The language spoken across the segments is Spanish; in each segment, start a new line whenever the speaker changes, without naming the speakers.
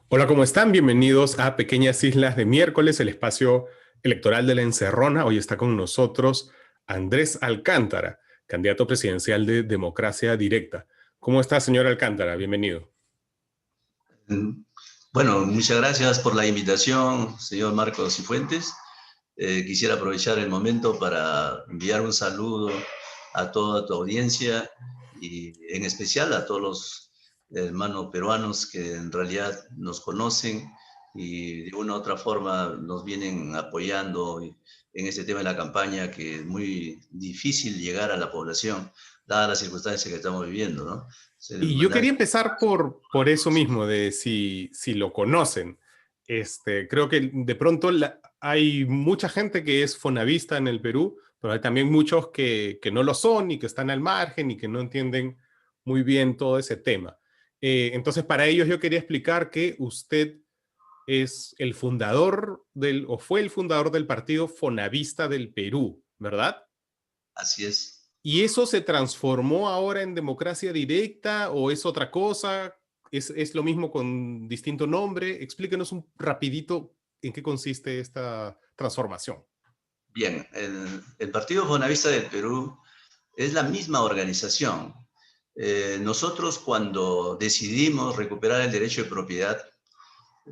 Hola, ¿cómo están? Bienvenidos a Pequeñas Islas de Miércoles, el espacio electoral de la Encerrona. Hoy está con nosotros Andrés Alcántara, candidato presidencial de Democracia Directa. ¿Cómo está, señor Alcántara? Bienvenido.
Mm, Bueno, muchas gracias por la invitación, señor Marcos Cifuentes. Quisiera aprovechar el momento para enviar un saludo a toda tu audiencia y en especial a todos los hermanos peruanos que en realidad nos conocen y de una u otra forma nos vienen apoyando en este tema de la campaña, que es muy difícil llegar a la población, dadas las circunstancias que estamos viviendo, ¿no?
Y yo quería empezar por eso mismo, de si lo conocen. Creo que de pronto hay mucha gente que es fonavista en el Perú, pero hay también muchos que no lo son y que están al margen y que no entienden muy bien todo ese tema. Entonces, para ellos yo quería explicar que usted es el fundador o fue el fundador del partido Fonavista del Perú, ¿verdad?
Así es.
¿Y eso se transformó ahora en democracia directa o es otra cosa? ¿Es lo mismo con distinto nombre? Explíquenos un rapidito en qué consiste esta transformación.
Bien, el Partido Buenavista del Perú es la misma organización. Nosotros cuando decidimos recuperar el derecho de propiedad,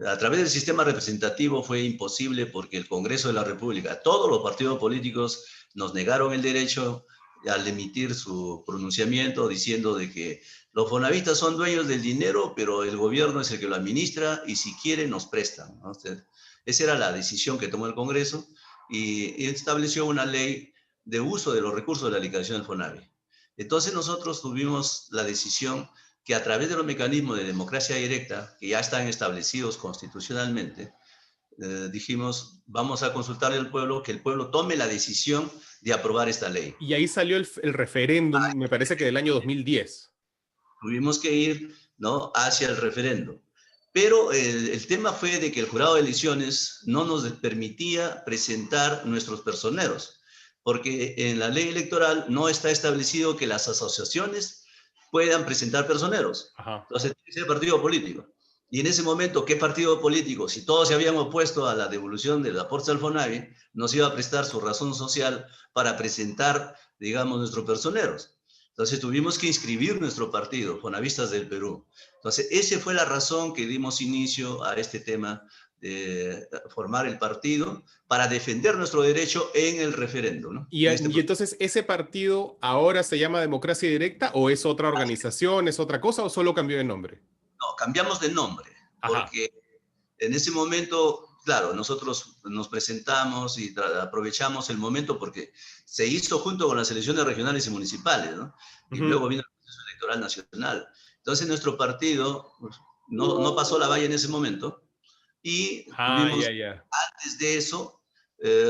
a través del sistema representativo fue imposible porque el Congreso de la República, todos los partidos políticos nos negaron el derecho al emitir su pronunciamiento diciendo de que los bonavistas son dueños del dinero, pero el gobierno es el que lo administra y si quiere nos prestan, ¿no? Esa era la decisión que tomó el Congreso y estableció una ley de uso de los recursos de la liquidación del FONAVI. Entonces nosotros tuvimos la decisión que a través de los mecanismos de democracia directa, que ya están establecidos constitucionalmente, dijimos, vamos a consultarle al pueblo, que el pueblo tome la decisión de aprobar esta ley.
Y ahí salió el referéndum, me parece que del año 2010.
Tuvimos que ir, ¿no?, hacia el referendo. Pero el tema fue de que el jurado de elecciones no nos permitía presentar nuestros personeros, porque en la ley electoral no está establecido que las asociaciones puedan presentar personeros.
Ajá.
Entonces, tiene que ser partido político. Y en ese momento, ¿qué partido político? Si todos se habían opuesto a la devolución del aporte al FONAVI, nos iba a prestar su razón social para presentar, digamos, nuestros personeros. Entonces tuvimos que inscribir nuestro partido, Fonavistas del Perú. Entonces, esa fue la razón que dimos inicio a este tema de formar el partido para defender nuestro derecho en el referéndum, ¿no?
Y entonces, ¿ese partido ahora se llama Democracia Directa o es otra organización, es otra cosa o solo cambió de nombre?
No, cambiamos de nombre,
Ajá.
porque en ese momento, claro, nosotros nos presentamos y aprovechamos el momento porque se hizo junto con las elecciones regionales y municipales, ¿no? Y
Ujú.
luego vino el proceso electoral nacional. Entonces nuestro partido pues, no pasó la valla en ese momento y
Ah,
tuvimos
ya, ya.
antes de eso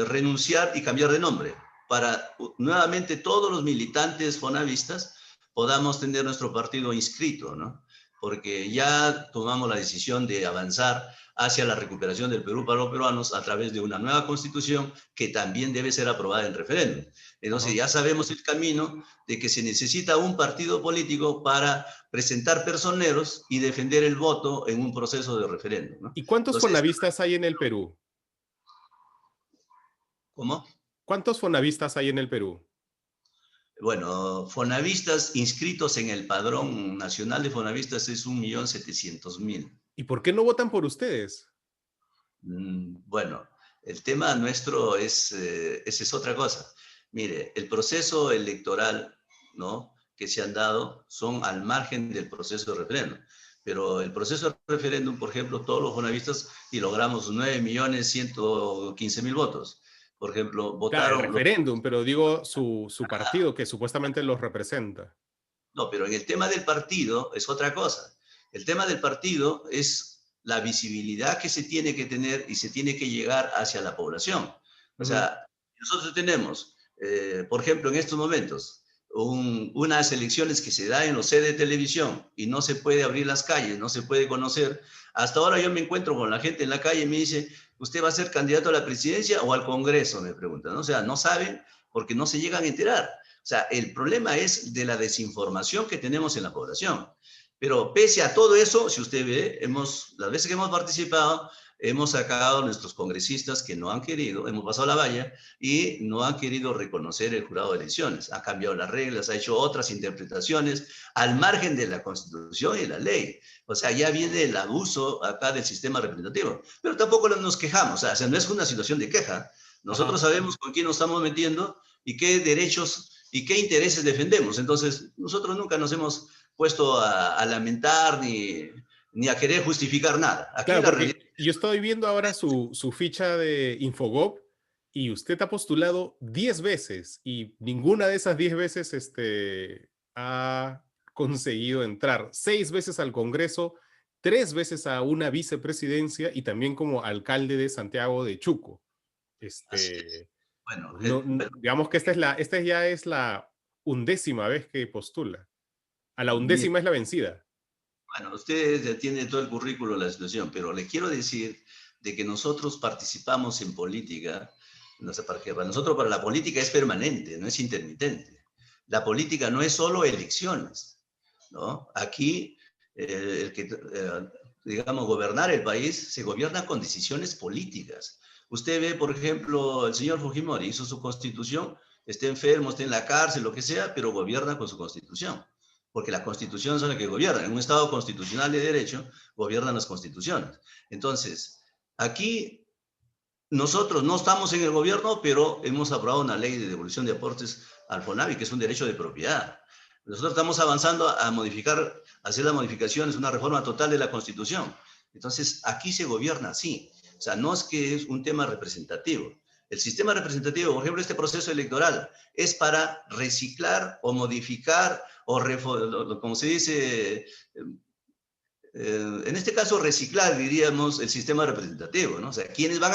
renunciar y cambiar de nombre para nuevamente todos los militantes fonavistas podamos tener nuestro partido inscrito, ¿no? Porque ya tomamos la decisión de avanzar hacia la recuperación del Perú para los peruanos a través de una nueva constitución que también debe ser aprobada en referéndum. Entonces
Ajá.
ya sabemos el camino de que se necesita un partido político para presentar personeros y defender el voto en un proceso de referéndum, ¿no?
¿Y cuántos
Entonces,
fonavistas hay en el Perú?
¿cómo?
¿Cuántos fonavistas hay en el Perú?
Bueno, fonavistas inscritos en el Padrón Nacional de Fonavistas es 1.700.000.
¿Y por qué no votan por ustedes?
Bueno, el tema nuestro esa es otra cosa. Mire, el proceso electoral, ¿no?, que se han dado son al margen del proceso de referéndum. Pero el proceso de referéndum, por ejemplo, todos los bonavistas y logramos 9.115.000 votos. Por ejemplo,
Claro, el
votaron los...
referéndum, pero digo su partido que supuestamente los representa.
No, pero en el tema del partido es otra cosa. El tema del partido es la visibilidad que se tiene que tener y se tiene que llegar hacia la población. O
Ujú.
sea, nosotros tenemos, por ejemplo, en estos momentos, unas elecciones que se da en los sedes de televisión y no se puede abrir las calles, no se puede conocer. Hasta ahora yo me encuentro con la gente en la calle y me dice, ¿usted va a ser candidato a la presidencia o al Congreso? Me preguntan, ¿no? O sea, no saben porque no se llegan a enterar. O sea, el problema es de la desinformación que tenemos en la población. Pero pese a todo eso, si usted ve, las veces que hemos participado, hemos sacado a nuestros congresistas que no han querido, hemos pasado la valla y no han querido reconocer el jurado de elecciones. Ha cambiado las reglas, ha hecho otras interpretaciones al margen de la Constitución y la ley. O sea, ya viene el abuso acá del sistema representativo. Pero tampoco nos quejamos, o sea, no es una situación de queja. Nosotros
Ajá.
sabemos con quién nos estamos metiendo y qué derechos y qué intereses defendemos. Entonces, nosotros nunca nos hemos puesto a lamentar ni a querer justificar nada. Aquí
Claro,
la realidad.
porque yo estoy viendo ahora su ficha de Infogov y usted ha postulado 10 veces y ninguna de esas 10 veces ha conseguido entrar. 6 veces al Congreso, 3 veces a una vicepresidencia y también como alcalde de Santiago de Chuco.
Así es. Bueno,
Digamos que esta ya es la 11ª vez que postula. A la
bien,
11ª es la vencida.
bueno, usted ya tiene todo el currículo de la situación, pero le quiero decir de que nosotros participamos en política, no sé para qué, para nosotros para la política es permanente, no es intermitente. La política no es solo elecciones, ¿no? Aquí, digamos, gobernar el país se gobierna con decisiones políticas. Usted ve, por ejemplo, el señor Fujimori hizo su constitución, esté enfermo, esté en la cárcel, lo que sea, pero gobierna con su constitución. Porque la constitución es la que gobierna. En un Estado constitucional de derecho, gobiernan las constituciones. Entonces, aquí nosotros no estamos en el gobierno, pero hemos aprobado una ley de devolución de aportes al FONAVI, que es un derecho de propiedad. Nosotros estamos avanzando a modificar, a hacer las modificaciones, una reforma total de la Constitución. Entonces, aquí se gobierna así. O sea, no es que es un tema representativo. El sistema representativo, por ejemplo, este proceso electoral, es para reciclar o modificar o, como se dice, en este caso, reciclar, diríamos, el sistema representativo, ¿no? O sea, quienes van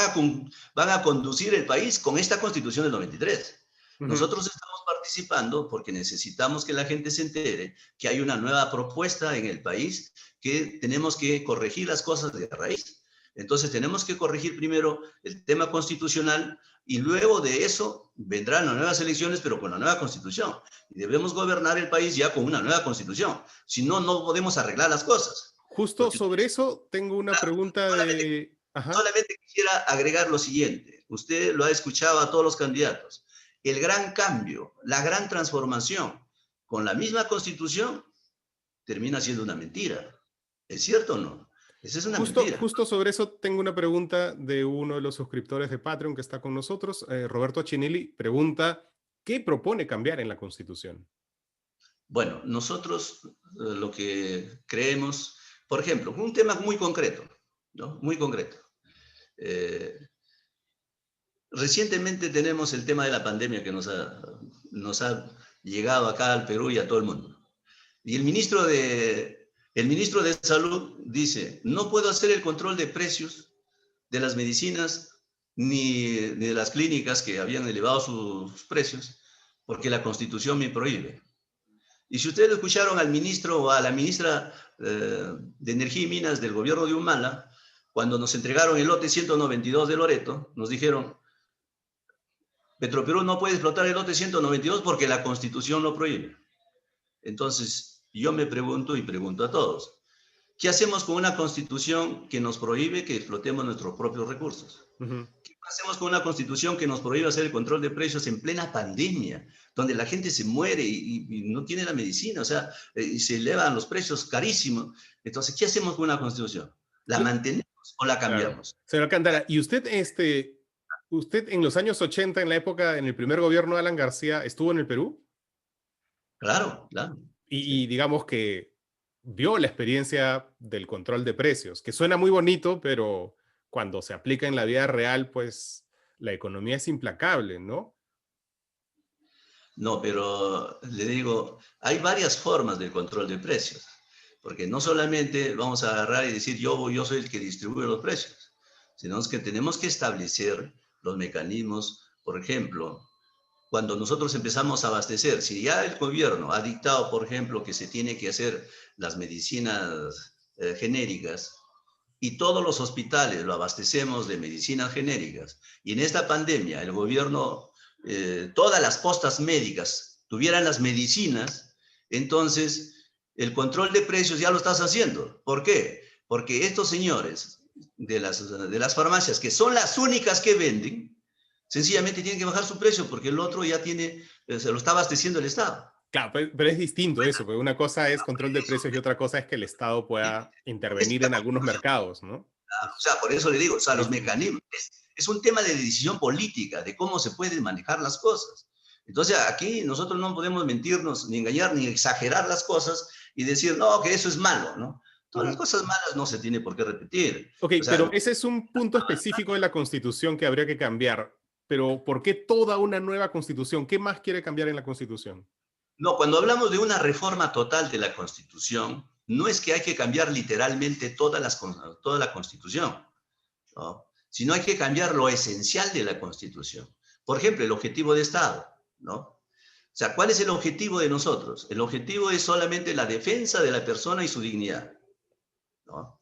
a conducir el país con esta constitución del 93.
Ujú.
Nosotros estamos participando porque necesitamos que la gente se entere que hay una nueva propuesta en el país, que tenemos que corregir las cosas de raíz. Entonces tenemos que corregir primero el tema constitucional y luego de eso vendrán las nuevas elecciones, pero con la nueva constitución. Y debemos gobernar el país ya con una nueva constitución. Si no, no podemos arreglar las cosas.
Justo
Porque
sobre eso tengo una pregunta
solamente,
de... Ajá.
solamente quisiera agregar lo siguiente. Usted lo ha escuchado a todos los candidatos. El gran cambio, la gran transformación con la misma constitución termina siendo una mentira. ¿Es cierto o no? Esa es una mentira.
Justo sobre eso tengo una pregunta de uno de los suscriptores de Patreon que está con nosotros. Roberto Chinelli pregunta, ¿qué propone cambiar en la Constitución?
Bueno, nosotros lo que creemos, por ejemplo, un tema muy concreto, ¿no? Muy concreto. Eh, Recientemente tenemos el tema de la pandemia que nos ha llegado acá al Perú y a todo el mundo. Y el ministro de Salud dice, no puedo hacer el control de precios de las medicinas ni de las clínicas que habían elevado sus precios porque la Constitución me prohíbe. Y si ustedes lo escucharon al ministro o a la ministra de Energía y Minas del gobierno de Humala, cuando nos entregaron el lote 192 de Loreto, nos dijeron, Petroperú no puede explotar el lote 192 porque la Constitución lo prohíbe. Entonces, yo me pregunto y pregunto a todos, ¿qué hacemos con una Constitución que nos prohíbe que explotemos nuestros propios recursos?
Ujú.
¿Qué hacemos con una Constitución que nos prohíbe hacer el control de precios en plena pandemia, donde la gente se muere y no tiene la medicina, o sea, y se elevan los precios carísimos? Entonces, ¿qué hacemos con una Constitución? ¿La mantenemos o la
Claro.
cambiamos?
Señor Alcántara, ¿y usted en los años 80, en la época, en el primer gobierno de Alan García, estuvo en el Perú?
Claro, claro.
Y
Sí.
digamos que vio la experiencia del control de precios, que suena muy bonito, pero cuando se aplica en la vida real, pues la economía es implacable, ¿no?
No, pero le digo, hay varias formas del control de precios, porque no solamente vamos a agarrar y decir yo soy el que distribuye los precios, sino que tenemos que establecer los mecanismos, por ejemplo, cuando nosotros empezamos a abastecer, si ya el gobierno ha dictado, por ejemplo, que se tiene que hacer las medicinas genéricas y todos los hospitales lo abastecemos de medicinas genéricas, y en esta pandemia el gobierno, todas las postas médicas tuvieran las medicinas, entonces el control de precios ya lo estás haciendo. ¿Por qué? Porque estos señores de las farmacias, que son las únicas que venden, sencillamente tienen que bajar su precio porque el otro ya tiene, se lo está abasteciendo el Estado.
Claro, pero es distinto eso, porque una cosa es control de precios y otra cosa es que el Estado pueda intervenir en algunos mercados, ¿no?
O sea, por eso le digo, o sea, los
Distinto.
mecanismos, es un tema de decisión política, de cómo se pueden manejar las cosas. Entonces, aquí nosotros no podemos mentirnos, ni engañar, ni exagerar las cosas y decir, no, que eso es malo, ¿no? Todas las
Ujú.
cosas malas no se tiene por qué repetir.
Ok,
O sea,
pero ese es un punto específico de la Constitución que habría que cambiar. Pero ¿por qué toda una nueva Constitución? ¿Qué más quiere cambiar en la Constitución?
no, cuando hablamos de una reforma total de la Constitución, no es que hay que cambiar literalmente toda la Constitución, ¿no? Sino hay que cambiar lo esencial de la Constitución. Por ejemplo, el objetivo de Estado, ¿no? O sea, ¿cuál es el objetivo de nosotros? El objetivo es solamente la defensa de la persona y su dignidad, ¿no?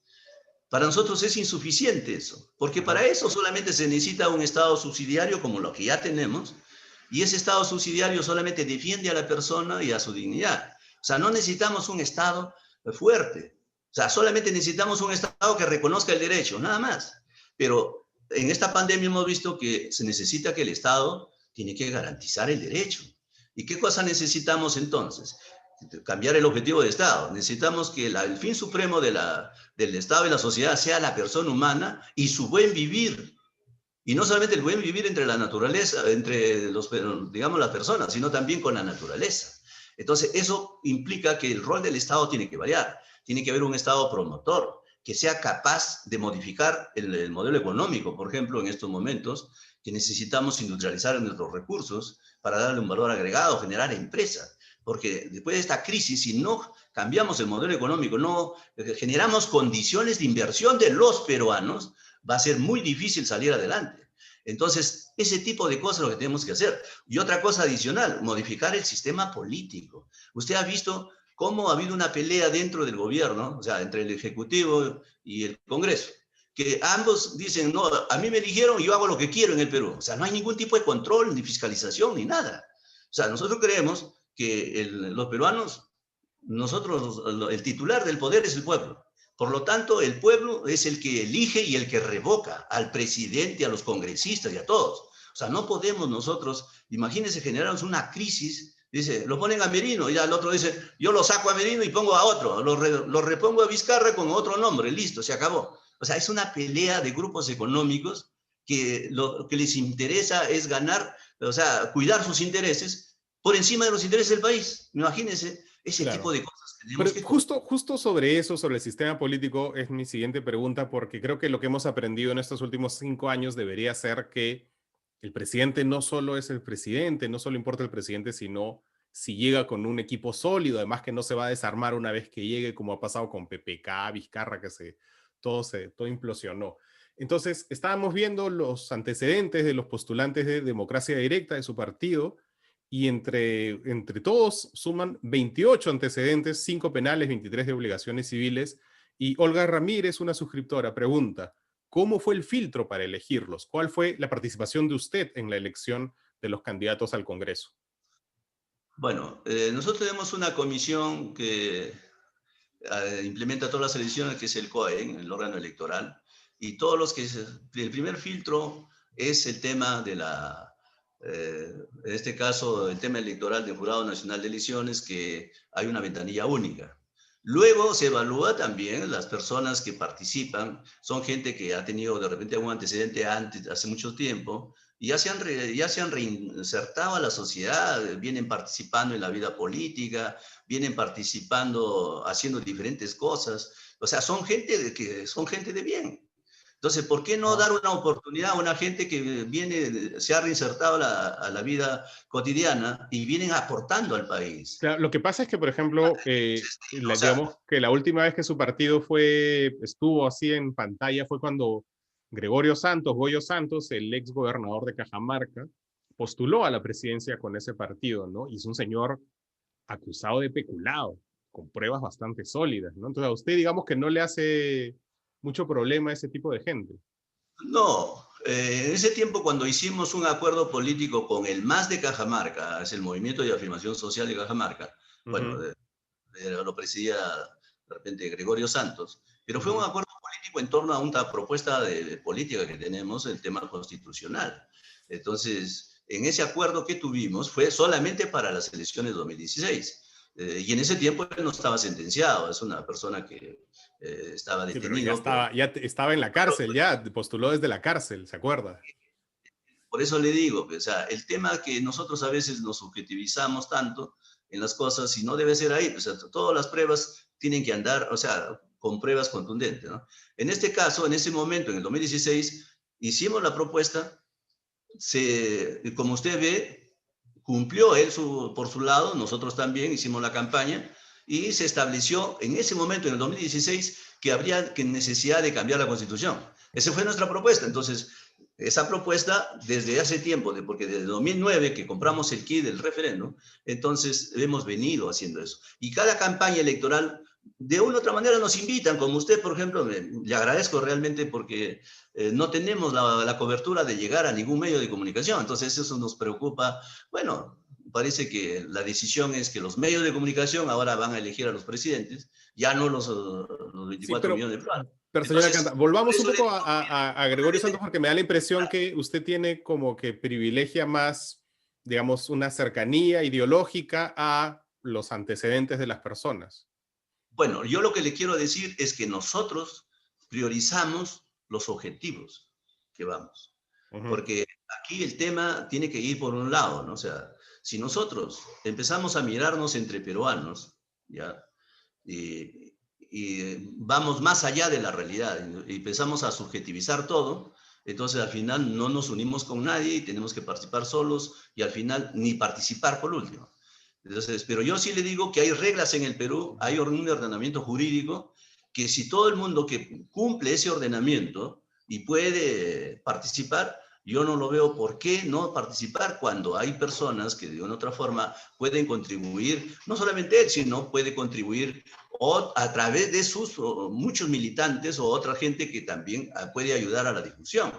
Para nosotros es insuficiente eso, porque
Ajá.
para eso solamente se necesita un Estado subsidiario como lo que ya tenemos, y ese Estado subsidiario solamente defiende a la persona y a su dignidad. O sea, no necesitamos un Estado fuerte, o sea, solamente necesitamos un Estado que reconozca el derecho, nada más. Pero en esta pandemia hemos visto que se necesita que el Estado tiene que garantizar el derecho. ¿Y qué cosa necesitamos entonces? Cambiar el objetivo de Estado. Necesitamos que el fin supremo del Estado y la sociedad sea la persona humana y su buen vivir. Y no solamente el buen vivir entre la naturaleza, entre los, digamos, las personas, sino también con la naturaleza. Entonces, eso implica que el rol del Estado tiene que variar. Tiene que haber un Estado promotor que sea capaz de modificar el modelo económico, por ejemplo, en estos momentos, que necesitamos industrializar nuestros recursos para darle un valor agregado, generar empresas. Porque después de esta crisis, si no cambiamos el modelo económico, no generamos condiciones de inversión de los peruanos, va a ser muy difícil salir adelante. Entonces, ese tipo de cosas es lo que tenemos que hacer. Y otra cosa adicional, modificar el sistema político. Usted ha visto cómo ha habido una pelea dentro del gobierno, o sea, entre el Ejecutivo y el Congreso, que ambos dicen, no, a mí me eligieron y yo hago lo que quiero en el Perú. O sea, no hay ningún tipo de control, ni fiscalización, ni nada. O sea, nosotros creemos que los peruanos, nosotros, el titular del poder es el pueblo. Por lo tanto, el pueblo es el que elige y el que revoca al presidente, a los congresistas y a todos. O sea, no podemos nosotros, imagínense, generarnos una crisis, dice, lo ponen a Merino, y ya el otro dice, yo lo saco a Merino y pongo a otro, lo repongo a Vizcarra con otro nombre, listo, se acabó. O sea, es una pelea de grupos económicos que lo que les interesa es ganar, o sea, cuidar sus intereses por encima de los intereses del país. Imagínense ese tipo
Claro.
de cosas que tenemos
Pero
que corregir.
justo sobre eso, sobre el sistema político, es mi siguiente pregunta, porque creo que lo que hemos aprendido en estos últimos 5 años debería ser que el presidente no solo es el presidente, no solo importa el presidente, sino si llega con un equipo sólido, además que no se va a desarmar una vez que llegue, como ha pasado con PPK, Vizcarra, que todo implosionó. Entonces, estábamos viendo los antecedentes de los postulantes de democracia directa de su partido, y entre todos suman 28 antecedentes, 5 penales, 23 de obligaciones civiles. Y Olga Ramírez, una suscriptora, pregunta, ¿cómo fue el filtro para elegirlos? ¿Cuál fue la participación de usted en la elección de los candidatos al Congreso?
Bueno, nosotros tenemos una comisión que implementa todas las elecciones, que es el COE, el órgano electoral, y todos los que... El primer filtro es el tema de en este caso, el tema electoral del Jurado Nacional de Elecciones, que hay una ventanilla única. Luego se evalúa también las personas que participan, son gente que ha tenido de repente algún antecedente antes, hace mucho tiempo, y ya se han reinsertado a la sociedad, vienen participando en la vida política, vienen participando, haciendo diferentes cosas. O sea, son gente de bien. Entonces, ¿por qué no
Ah.
dar una oportunidad a una gente que viene, se ha reinsertado a la vida cotidiana y vienen aportando al país?
Claro, lo que pasa es que, por ejemplo,
O sea,
digamos que la última vez que su partido estuvo así en pantalla fue cuando Gregorio Santos, Goyo Santos, el ex gobernador de Cajamarca, postuló a la presidencia con ese partido, ¿no? Y es un señor acusado de peculado, con pruebas bastante sólidas, ¿no? Entonces a usted digamos que no le hace mucho problema ese tipo de gente.
no, en ese tiempo cuando hicimos un acuerdo político con el MAS de Cajamarca, es el Movimiento de Afirmación Social de Cajamarca, bueno,
Ujú.
lo presidía de repente Gregorio Santos, pero fue un
Ujú.
acuerdo político en torno a una propuesta de política que tenemos, el tema constitucional. Entonces, en ese acuerdo que tuvimos fue solamente para las elecciones de 2016. Y en ese tiempo él no estaba sentenciado, es una persona que estaba
Sí, pero ya
detenido
estaba, estaba en la cárcel, ya postuló desde la cárcel, ¿se acuerda?
por eso le digo, o sea, el tema que nosotros a veces nos subjetivizamos tanto en las cosas y no debe ser ahí, pues, o sea, todas las pruebas tienen que andar, o sea, con pruebas contundentes, ¿no? En este caso, en ese momento, en el 2016, hicimos la propuesta, como usted ve, cumplió él por su lado, nosotros también hicimos la campaña y se estableció en ese momento, en el 2016, que habría necesidad de cambiar la constitución. Esa fue nuestra propuesta. Entonces, esa propuesta desde hace tiempo, porque desde 2009 que compramos el kit del referéndum, entonces hemos venido haciendo eso. Y cada campaña electoral, de una u otra manera nos invitan, como usted, por ejemplo, le agradezco realmente porque no tenemos la cobertura de llegar a ningún medio de comunicación, entonces eso nos preocupa. Bueno, parece que la decisión es que los medios de comunicación ahora van a elegir a los presidentes, ya no los
Sí,
24 millones de peruanos.
pero señora Canta,
Entonces, por
volvamos un
eso le
poco
digo,
a Gregorio Santos porque me da la impresión que usted tiene como que privilegia más, digamos, una cercanía ideológica a los antecedentes de las personas.
bueno, yo lo que le quiero decir es que nosotros priorizamos los objetivos que vamos.
Ujú.
Porque aquí el tema tiene que ir por un lado, ¿no? O sea, si nosotros empezamos a mirarnos entre peruanos, ¿ya? Y vamos más allá de la realidad y empezamos a subjetivizar todo, entonces al final no nos unimos con nadie y tenemos que participar solos y al final ni participar por último. Entonces, pero yo sí le digo que hay reglas en el Perú, hay un ordenamiento jurídico que si todo el mundo que cumple ese ordenamiento y puede participar, yo no lo veo por qué no participar cuando hay personas que de una u otra forma pueden contribuir, no solamente él, sino puede contribuir o a través de sus muchos militantes o otra gente que también puede ayudar a la discusión.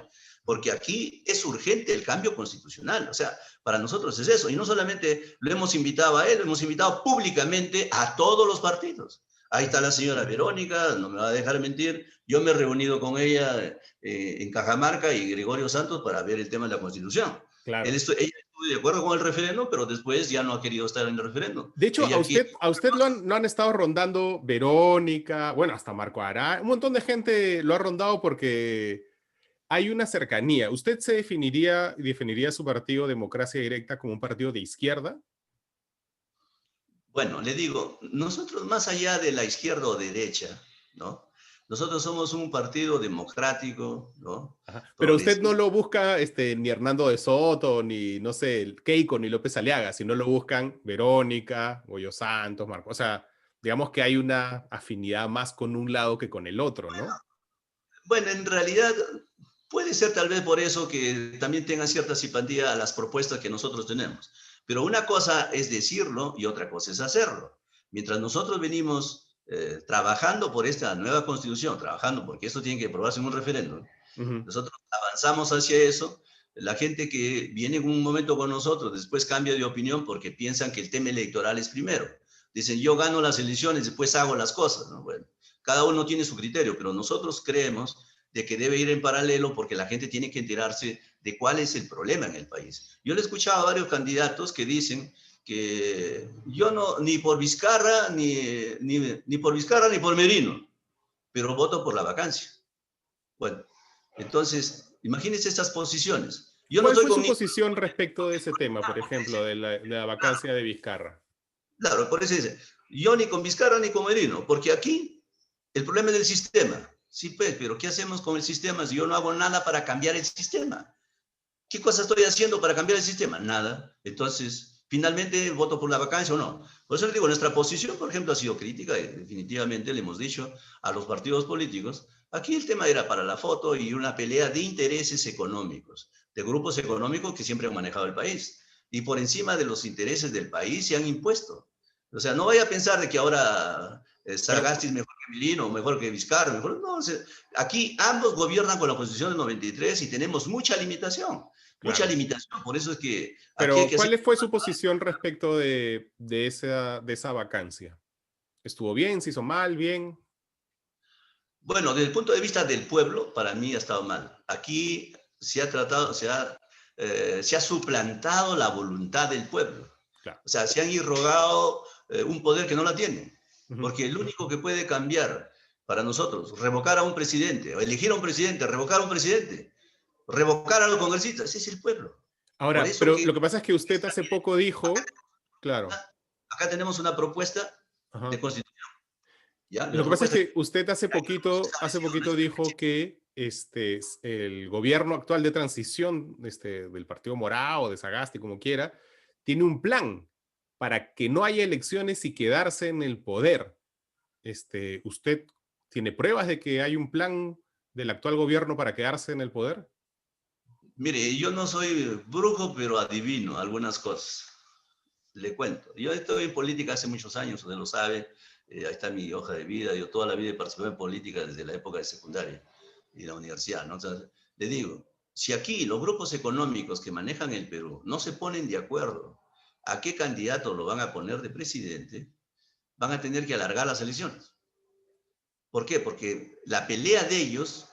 Porque aquí es urgente el cambio constitucional. O sea, para nosotros es eso. Y no solamente lo hemos invitado a él, lo hemos invitado públicamente a todos los partidos. Ahí está la señora Verónica, no me va a dejar mentir. Yo me he reunido con ella en Cajamarca y Gregorio Santos para ver el tema de la Constitución.
Claro.
Ella estuvo de acuerdo con el referéndum, pero después ya no ha querido estar en el referéndum.
De hecho,
Ella quiere...
a usted lo han estado rondando Verónica, bueno, hasta Marco Ará, un montón de gente lo ha rondado porque hay una cercanía. ¿Usted se definiría su partido Democracia Directa como un partido de izquierda?
Bueno, le digo, nosotros más allá de la izquierda o derecha, ¿no? Nosotros somos un partido democrático, ¿no?
Ajá. Pero usted no
Progresista.
lo busca ni Hernando de Soto, ni no sé, el Keiko, ni López Aliaga, sino lo buscan Verónica, Goyo Santos, Marco. O sea, digamos que hay una afinidad más con un lado que con el otro, ¿no?
Bueno, en realidad puede ser tal vez por eso que también tengan cierta simpatía a las propuestas que nosotros tenemos. Pero una cosa es decirlo y otra cosa es hacerlo. Mientras nosotros venimos trabajando por esta nueva constitución, trabajando porque esto tiene que aprobarse en un referéndum,
Ujú.
nosotros avanzamos hacia eso. La gente que viene en un momento con nosotros después cambia de opinión porque piensan que el tema electoral es primero. Dicen, yo gano las elecciones, después hago las cosas, ¿no? Bueno, cada uno tiene su criterio, pero nosotros creemos de que debe ir en paralelo porque la gente tiene que enterarse de cuál es el problema en el país. Yo le he escuchado a varios candidatos que dicen que yo no, ni por Vizcarra, ni por Vizcarra, ni por Merino, pero voto por la vacancia. Bueno, entonces, imagínense estas posiciones. Yo no
¿Cuál
estoy
fue
con
su
ningún...
posición respecto de ese tema, por ejemplo, de la
Claro,
vacancia de Vizcarra?
claro, por eso dice, yo ni con Vizcarra ni con Merino, porque aquí el problema es del sistema. Sí, pues, pero ¿qué hacemos con el sistema si yo no hago nada para cambiar el sistema? ¿Qué cosa estoy haciendo para cambiar el sistema? Nada. Entonces, finalmente, ¿voto por la vacancia o no? Por eso les digo, nuestra posición, por ejemplo, ha sido crítica y definitivamente le hemos dicho a los partidos políticos, aquí el tema era para la foto y una pelea de intereses económicos, de grupos económicos que siempre han manejado el país. Y por encima de los intereses del país se han impuesto. O sea, no vaya a pensar de que ahora
Pero,
Sagasti es mejor que Milino, mejor que Vizcarra, mejor. No, o sea, aquí ambos gobiernan con la Constitución del 93 y tenemos mucha limitación. Mucha
claro.
limitación, por eso es que aquí hay
Pero,
que hacer...
¿cuál fue su posición respecto de esa vacancia? ¿Estuvo bien? ¿Se hizo mal? ¿Bien?
Bueno, desde el punto de vista del pueblo, para mí ha estado mal. Aquí se ha tratado, se ha suplantado la voluntad del pueblo.
Claro.
O sea, se han irrogado un poder que no la tiene.
Ujú.
Porque el único que puede cambiar para nosotros, revocar a un presidente, o elegir a un presidente, revocar a un presidente, revocar a los congresistas, ese es el pueblo. Por
Ahora,
eso
pero
que
lo que pasa es que usted hace poco dijo, claro,
acá tenemos una propuesta de
ajá.
constitución. ¿Ya?
Lo
La
que pasa es
propuesta
que usted hace poquito dijo que el gobierno actual de transición del Partido Morado, de Sagasti, como quiera, tiene un plan para que no haya elecciones y quedarse en el poder. ¿Usted tiene pruebas de que hay un plan del actual gobierno para quedarse en el poder?
Mire, yo no soy brujo, pero adivino algunas cosas. Le cuento. Yo estoy en política hace muchos años, usted lo sabe. Ahí está mi hoja de vida. Yo toda la vida he participado en política desde la época de secundaria y la universidad, ¿no? Entonces, le digo, si aquí los grupos económicos que manejan el Perú no se ponen de acuerdo a qué candidato lo van a poner de presidente, van a tener que alargar las elecciones. ¿Por qué? Porque la pelea de ellos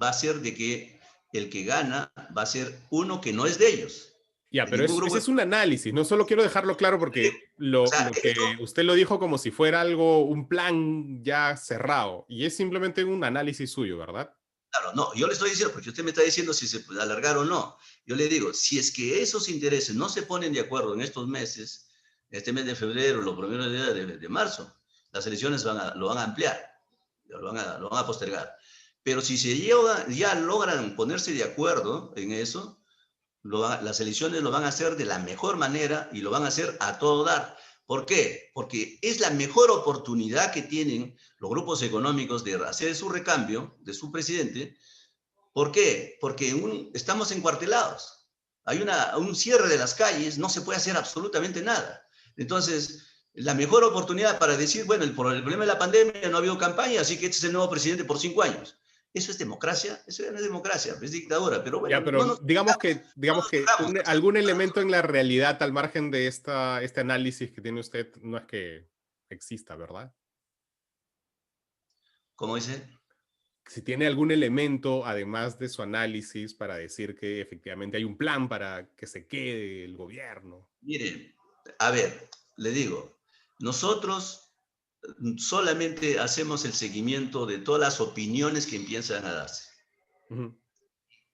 va a ser de que el que gana va a ser uno que no es de ellos.
Ya,
De
pero
ningún grupo.
ese es un análisis, no solo quiero dejarlo claro porque
O
lo
sea,
que usted lo dijo como si fuera algo, un plan ya cerrado, y es simplemente un análisis suyo, ¿verdad?
claro, no, yo le estoy diciendo, porque usted me está diciendo si se puede alargar o no. Yo le digo, si es que esos intereses no se ponen de acuerdo en estos meses, este mes de febrero, los primeros días de marzo, las elecciones lo van a ampliar, lo van a postergar. Pero si ya logran ponerse de acuerdo en eso, las elecciones lo van a hacer de la mejor manera y lo van a hacer a todo dar. ¿Por qué? Porque es la mejor oportunidad que tienen los grupos económicos de hacer su recambio de su presidente. ¿Por qué? Porque estamos encuartelados. Hay un cierre de las calles, no se puede hacer absolutamente nada. Entonces, la mejor oportunidad para decir, bueno, por el problema de la pandemia no ha habido campaña, así que este es el nuevo presidente por 5 años. ¿Eso es democracia? Eso ya no es democracia, es dictadura. Pero bueno,
Ya,
no
pero
nos
digamos que
quejamos.
algún elemento en la realidad al margen de este análisis que tiene usted no es que exista, ¿verdad?
¿Cómo dice?
Si tiene algún elemento, además de su análisis, para decir que efectivamente hay un plan para que se quede el gobierno.
Mire, a ver, le digo, nosotros solamente hacemos el seguimiento de todas las opiniones que empiezan a darse,
Ujú.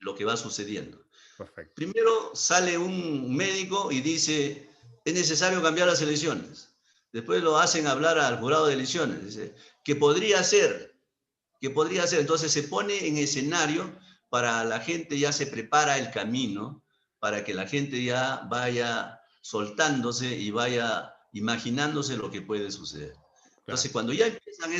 lo que va sucediendo.
Perfecto.
Primero sale un médico y dice, es necesario cambiar las elecciones. Después lo hacen hablar al jurado de elecciones. Dice, que podría ser, que podría ser. Entonces se pone en escenario para la gente, ya se prepara el camino, para que la gente ya vaya soltándose y vaya imaginándose lo que puede suceder.
Claro.
Entonces cuando ya empiezan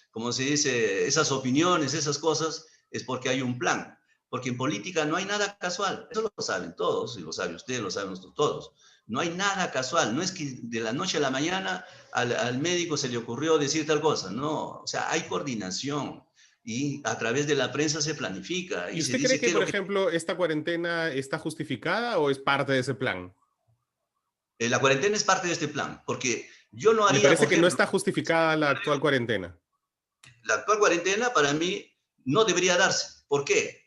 como se dice, esas opiniones, esas cosas, es porque hay un plan. Porque en política no hay nada casual. Eso lo saben todos, y lo sabe usted, lo saben todos. No hay nada casual. No es que de la noche a la mañana al médico se le ocurrió decir tal cosa. No, o sea, hay coordinación y a través de la prensa se planifica
¿Y
y se
usted cree
dice
que,
qué es
por
lo que...
ejemplo, esta cuarentena está justificada o es parte de ese plan?
La cuarentena es parte de este plan, porque yo no
¿Le
haría,
parece
por
que no
ejemplo,
está justificada la actual cuarentena?
la actual cuarentena para mí no debería darse. ¿Por qué?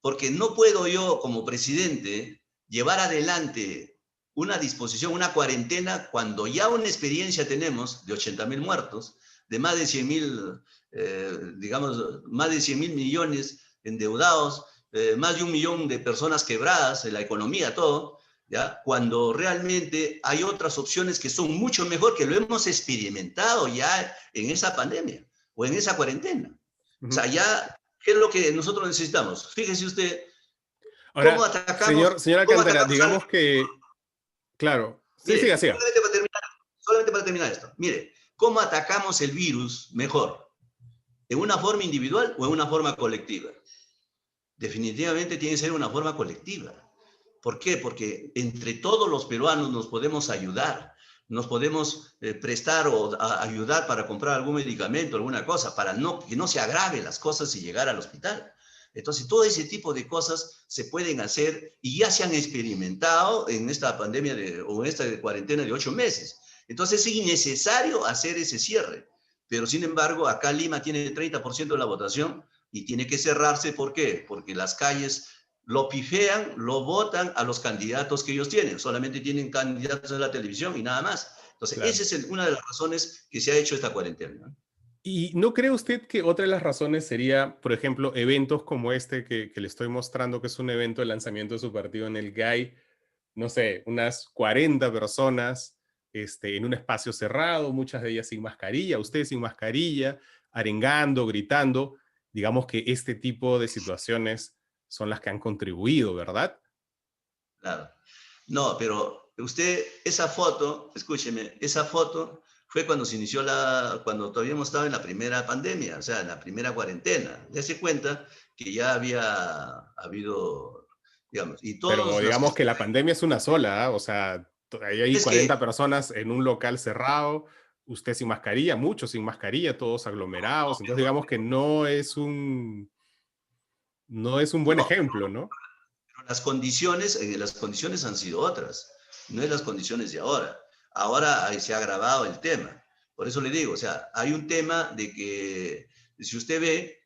Porque no puedo yo como presidente llevar adelante una disposición, una cuarentena, cuando ya una experiencia tenemos de 80.000 muertos, de más de 100.000, digamos, más de 100.000 millones endeudados, más de 1 millón de personas quebradas, en la economía, todo, ¿ya? Cuando realmente hay otras opciones que son mucho mejor, que lo hemos experimentado ya en esa pandemia o en esa cuarentena. O sea,
Ujú.
ya, ¿qué es lo que nosotros necesitamos? Fíjese usted, ¿cómo
Ahora,
atacamos,
señor
cómo
Alcántara,
atacamos
digamos que, claro, sí,
Mire,
siga, siga.
solamente para terminar esto. Mire, ¿cómo atacamos el virus mejor? ¿En una forma individual o en una forma colectiva? Definitivamente tiene que ser una forma colectiva. ¿Por qué? Porque entre todos los peruanos nos podemos ayudar, nos podemos prestar o ayudar para comprar algún medicamento, alguna cosa, para que no se agrave las cosas y llegar al hospital. Entonces, todo ese tipo de cosas se pueden hacer y ya se han experimentado en esta pandemia o en esta cuarentena de 8 meses. Entonces es innecesario hacer ese cierre. Pero sin embargo, acá Lima tiene el 30% de la votación y tiene que cerrarse. ¿Por qué? Porque las calles lo pifean, lo votan a los candidatos que ellos tienen. Solamente tienen candidatos en la televisión y nada más. Entonces,
Claro.
esa es una de las razones que se ha hecho esta cuarentena, ¿no?
¿Y no cree usted que otra de las razones sería, por ejemplo, eventos como este que le estoy mostrando, que es un evento de lanzamiento de su partido en el GAI, no sé, unas 40 personas en un espacio cerrado, muchas de ellas sin mascarilla, usted sin mascarilla, arengando, gritando? Digamos que este tipo de situaciones son las que han contribuido, ¿verdad?
Claro. No, pero usted, esa foto, escúcheme, esa foto fue cuando se inició cuando todavía hemos estado en la primera pandemia, o sea, en la primera cuarentena. Dese cuenta que ya había habido, digamos, y
Pero
todos los que
digamos que
están
la pandemia es una sola, ¿ah? O sea, ahí hay
es que
40 personas en un local cerrado, usted sin mascarilla, muchos sin mascarilla, todos aglomerados. Entonces, digamos que no es un buen
no,
ejemplo, ¿no?
pero las condiciones han sido otras, no es las condiciones de ahora. Ahora ahí se ha agravado el tema. Por eso le digo, o sea, hay un tema de que si usted ve,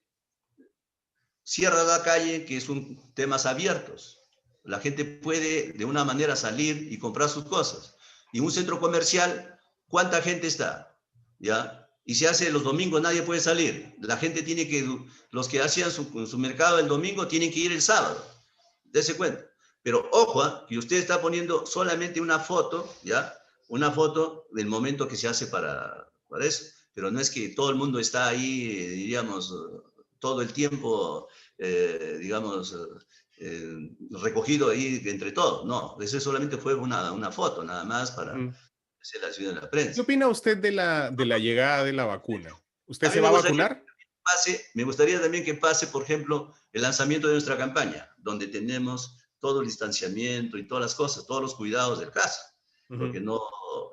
cierra la calle, que es un temas abiertos. La gente puede de una manera salir y comprar sus cosas. Y un centro comercial, ¿cuánta gente está? ¿Ya? Y se hace los domingos, nadie puede salir. La gente tiene que, los que hacían su mercado el domingo tienen que ir el sábado. Dese cuenta. Pero ojo, que usted está poniendo solamente una foto, ¿ya? Una foto del momento que se hace para eso. Pero no es que todo el mundo está ahí, diríamos, todo el tiempo, digamos, recogido ahí entre todos. No, eso solamente fue una foto, nada más para
Ujú.
hacer la ciudad de la
¿Qué
prensa.
opina usted de la llegada de la vacuna? ¿Usted
A mí
se va a vacunar?
me gustaría también que pase, por ejemplo, el lanzamiento de nuestra campaña, donde tenemos todo el distanciamiento y todas las cosas, todos los cuidados del caso,
Ujú.
porque no,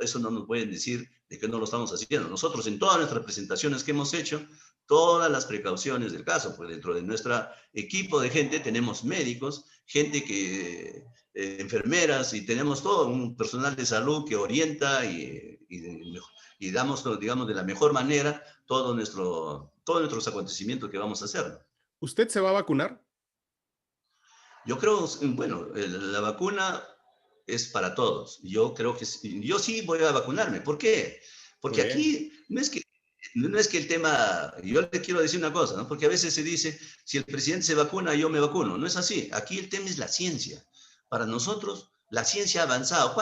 eso no nos pueden decir de que no lo estamos haciendo. Nosotros en todas nuestras presentaciones que hemos hecho, todas las precauciones del caso, pues dentro de nuestro equipo de gente tenemos médicos, gente que, enfermeras, y tenemos todo un personal de salud que orienta y damos, digamos, de la mejor manera todos nuestros acontecimientos que vamos a hacer.
¿Usted se va a vacunar?
Yo creo, bueno, la vacuna es para todos. Yo creo que yo sí voy a vacunarme. ¿Por qué?
Muy
Porque
bien.
aquí no es que el tema, yo le quiero decir una cosa, ¿no? Porque a veces se dice, si el presidente se vacuna, yo me vacuno. No es así. Aquí el tema es la ciencia. Para nosotros, la ciencia ha avanzado.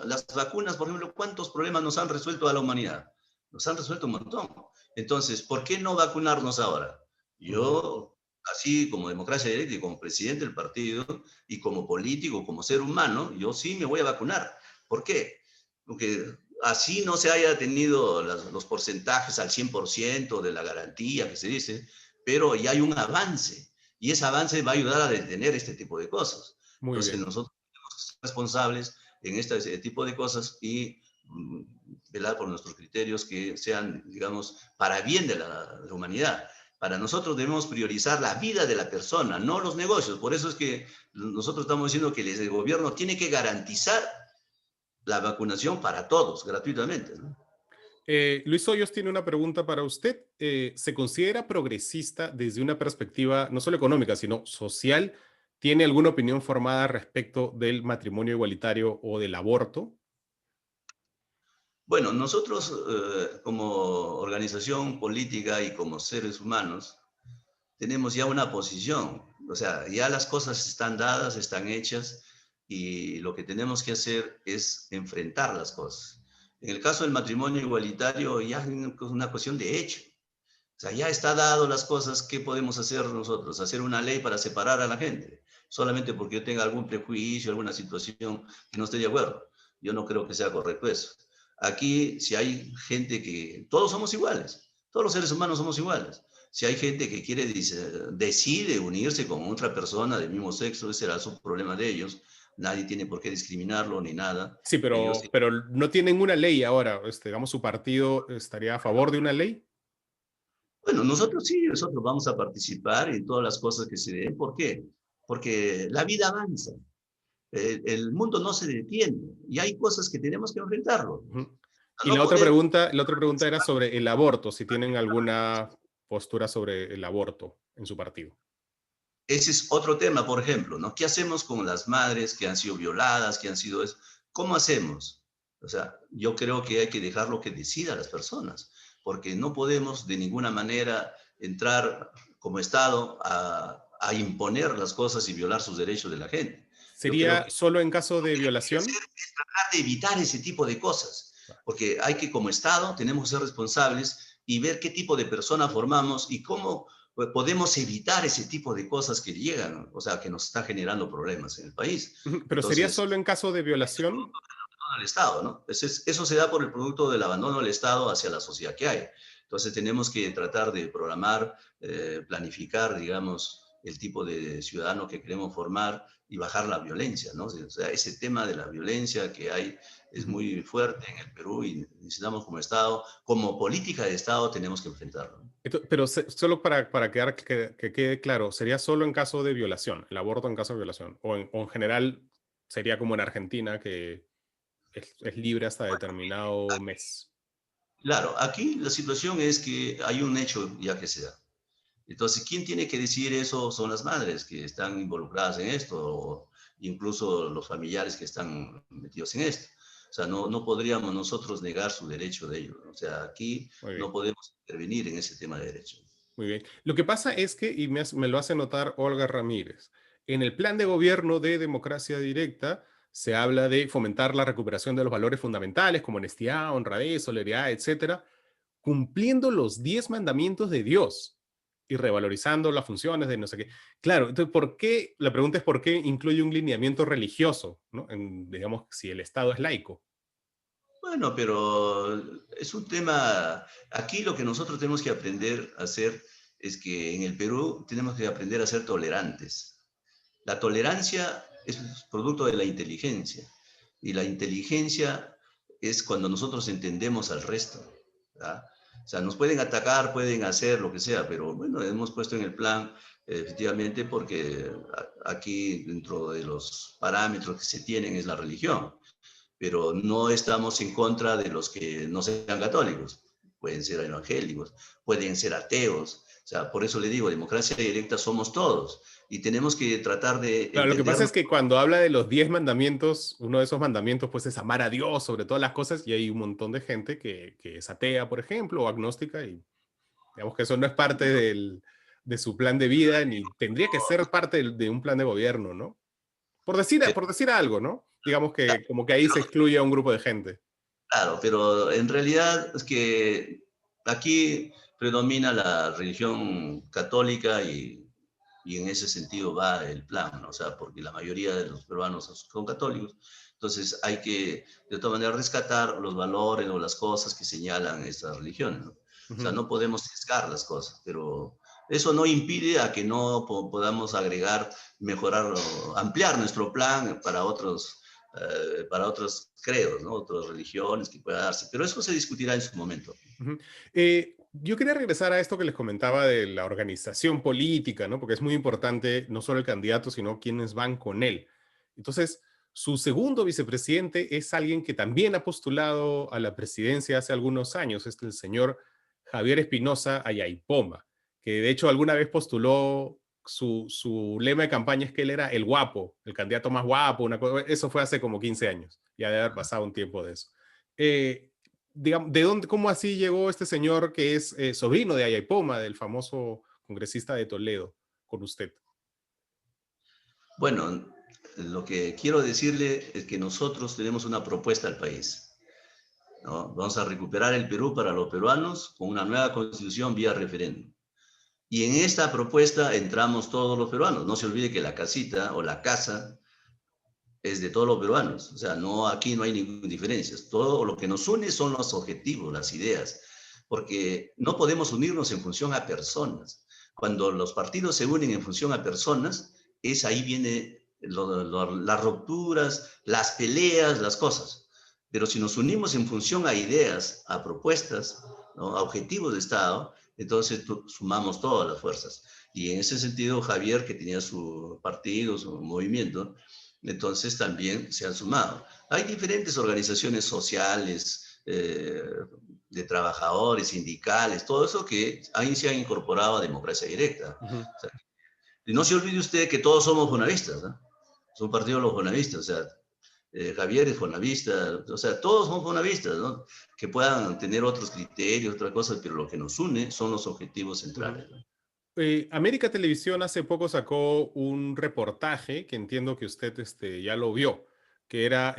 Las vacunas, por ejemplo, ¿cuántos problemas nos han resuelto a la humanidad? Nos han resuelto un montón. Entonces, ¿por qué no vacunarnos ahora?
Ujú.
Yo, así como democracia directa y como presidente del partido y como político, como ser humano, yo sí me voy a vacunar. ¿Por qué? Porque así no se haya tenido los porcentajes al 100% de la garantía que se dice, pero ya hay un avance y ese avance va a ayudar a detener este tipo de cosas.
Muy
Entonces
bien.
nosotros tenemos que ser responsables en este tipo de cosas y velar por nuestros criterios que sean, digamos, para bien de la humanidad. Para nosotros debemos priorizar la vida de la persona, no los negocios. Por eso es que nosotros estamos diciendo que el gobierno tiene que garantizar la vacunación para todos, gratuitamente, ¿no?
Luis Hoyos tiene una pregunta para usted. ¿Se considera progresista desde una perspectiva no solo económica, sino social? ¿Tiene alguna opinión formada respecto del matrimonio igualitario o del aborto?
Bueno, nosotros como organización política y como seres humanos tenemos ya una posición, o sea, ya las cosas están dadas, están hechas y lo que tenemos que hacer es enfrentar las cosas. En el caso del matrimonio igualitario ya es una cuestión de hecho. O sea, ya está dado las cosas, ¿qué podemos hacer nosotros? Hacer una ley para separar a la gente, solamente porque yo tenga algún prejuicio, alguna situación que no esté de acuerdo. Yo no creo que sea correcto eso. Aquí, si hay gente que, todos somos iguales, todos los seres humanos somos iguales. Si hay gente que decide unirse con otra persona del mismo sexo, ese será su problema de ellos. Nadie tiene por qué discriminarlo ni nada.
Sí,
Ellos,
pero no tienen una ley ahora. Digamos, su partido estaría a favor de una ley.
bueno, nosotros sí, nosotros vamos a participar en todas las cosas que se den. ¿Por qué? Porque la vida avanza, el mundo no se detiene y hay cosas que tenemos que enfrentarlo.
Ujú. Y
No podemos.
la otra pregunta era sobre el aborto, si tienen alguna postura sobre el aborto en su partido.
Ese es otro tema, por ejemplo, ¿no? ¿Qué hacemos con las madres que han sido violadas, que han sido eso? ¿Cómo hacemos? O sea, yo creo que hay que dejar lo que decidan las personas, porque no podemos de ninguna manera entrar como Estado a imponer las cosas y violar sus derechos de la gente. Yo creo
¿Sería
que
solo en caso de
hay que hacer
violación?
es tratar de evitar ese tipo de cosas, porque hay que como Estado tenemos que ser responsables y ver qué tipo de persona formamos y cómo pues, podemos evitar ese tipo de cosas que llegan, o sea, que nos está generando problemas en el país.
Ujú, pero ¿sería
Entonces,
solo en caso de
es
violación?
producto del abandono del Estado, ¿no? Eso se da por el producto del abandono del Estado hacia la sociedad que hay. Entonces, tenemos que tratar de programar, planificar, digamos, el tipo de ciudadano que queremos formar y bajar la violencia, ¿no? O sea, ese tema de la violencia que hay es
Ujú.
muy fuerte en el Perú y necesitamos como Estado, como política de Estado, tenemos que enfrentarlo, ¿no?
Pero solo para que quede claro, ¿sería solo en caso de violación, el aborto en caso de violación? O en general sería como en Argentina, que es libre hasta determinado mes?
Claro, aquí la situación es que hay un hecho ya que se da. Entonces, ¿quién tiene que decidir eso? Son las madres que están involucradas en esto, o incluso los familiares que están metidos en esto. O sea, no podríamos nosotros negar su derecho de ellos, ¿no? O sea, aquí
Muy
no
bien,
podemos intervenir en ese tema de derechos.
muy bien. Lo que pasa es que, y me lo hace notar Olga Ramírez, en el plan de gobierno de democracia directa se habla de fomentar la recuperación de los valores fundamentales como honestidad, honradez, solidaridad, etcétera, cumpliendo los 10 mandamientos de Dios y revalorizando las funciones de no sé qué. Claro, entonces, ¿por qué? La pregunta es por qué incluye un lineamiento religioso, ¿no? Digamos, si el Estado es laico.
Bueno, pero es un tema, aquí lo que nosotros tenemos que aprender a hacer es que en el Perú tenemos que aprender a ser tolerantes. La tolerancia es producto de la inteligencia y la inteligencia es cuando nosotros entendemos al resto, ¿verdad? O sea, nos pueden atacar, pueden hacer lo que sea, pero bueno, hemos puesto en el plan efectivamente porque aquí dentro de los parámetros que se tienen es la religión, pero no estamos en contra de los que no sean católicos. Pueden ser evangélicos, pueden ser ateos. O sea, por eso le digo, democracia directa somos todos y tenemos que tratar de
Claro, lo que pasa
entendernos.
es que cuando habla de los 10 mandamientos, uno de esos mandamientos pues es amar a Dios sobre todas las cosas y hay un montón de gente que es atea, por ejemplo, o agnóstica y digamos que eso no es parte de su plan de vida ni tendría que ser parte de un plan de gobierno, ¿no? Por decir algo, ¿no? Digamos que como que ahí se excluye a un grupo de gente.
Claro, pero en realidad es que aquí predomina la religión católica y en ese sentido va el plan, ¿no? O sea, porque la mayoría de los peruanos son católicos, entonces hay que de todas maneras rescatar los valores o las cosas que señalan estas religiones, ¿no? O sea,
Ujú.
no podemos sesgar las cosas, pero eso no impide a que no podamos agregar, mejorar o ampliar nuestro plan para otros credos, ¿no? Otras religiones que pueda darse, pero eso se discutirá en su momento.
Ujú. Yo quería regresar a esto que les comentaba de la organización política, ¿no? Porque es muy importante no solo el candidato, sino quienes van con él. Entonces, su segundo vicepresidente es alguien que también ha postulado a la presidencia hace algunos años, es el señor Javier Espinosa Ayaipoma, que de hecho alguna vez postuló su lema de campaña es que él era el guapo, el candidato más guapo, eso fue hace como 15 años, ya debe haber pasado un tiempo de eso. Eh, digamos, ¿de dónde, cómo así llegó este señor que es sobrino de Ayaipoma, del famoso congresista de Toledo, con usted?
Bueno, lo que quiero decirle es que nosotros tenemos una propuesta al país, ¿no? Vamos a recuperar el Perú para los peruanos con una nueva constitución vía referéndum. Y en esta propuesta entramos todos los peruanos. No se olvide que la casita o la casa es de todos los peruanos. O sea, no, aquí no hay ninguna diferencia. Todo lo que nos une son los objetivos, las ideas, porque no podemos unirnos en función a personas. Cuando los partidos se unen en función a personas, es ahí viene las rupturas, las peleas, las cosas. Pero si nos unimos en función a ideas, a propuestas, ¿no? A objetivos de Estado, entonces sumamos todas las fuerzas. Y en ese sentido, Javier, que tenía su partido, su movimiento, entonces también se han sumado. Hay diferentes organizaciones sociales eh, de trabajadores, sindicales, todo eso que ahí se han incorporado a democracia directa.
Ujú.
O sea, y no se olvide usted que todos somos fonavistas, ¿no? Son partidos los fonavistas, o sea, Javier es fonavista, o sea, todos son fonavistas, ¿no? Que puedan tener otros criterios, otras cosas, pero lo que nos une son los objetivos
Ujú.
centrales, ¿no?
América Televisión hace poco sacó un reportaje que entiendo que usted ya lo vio, que era,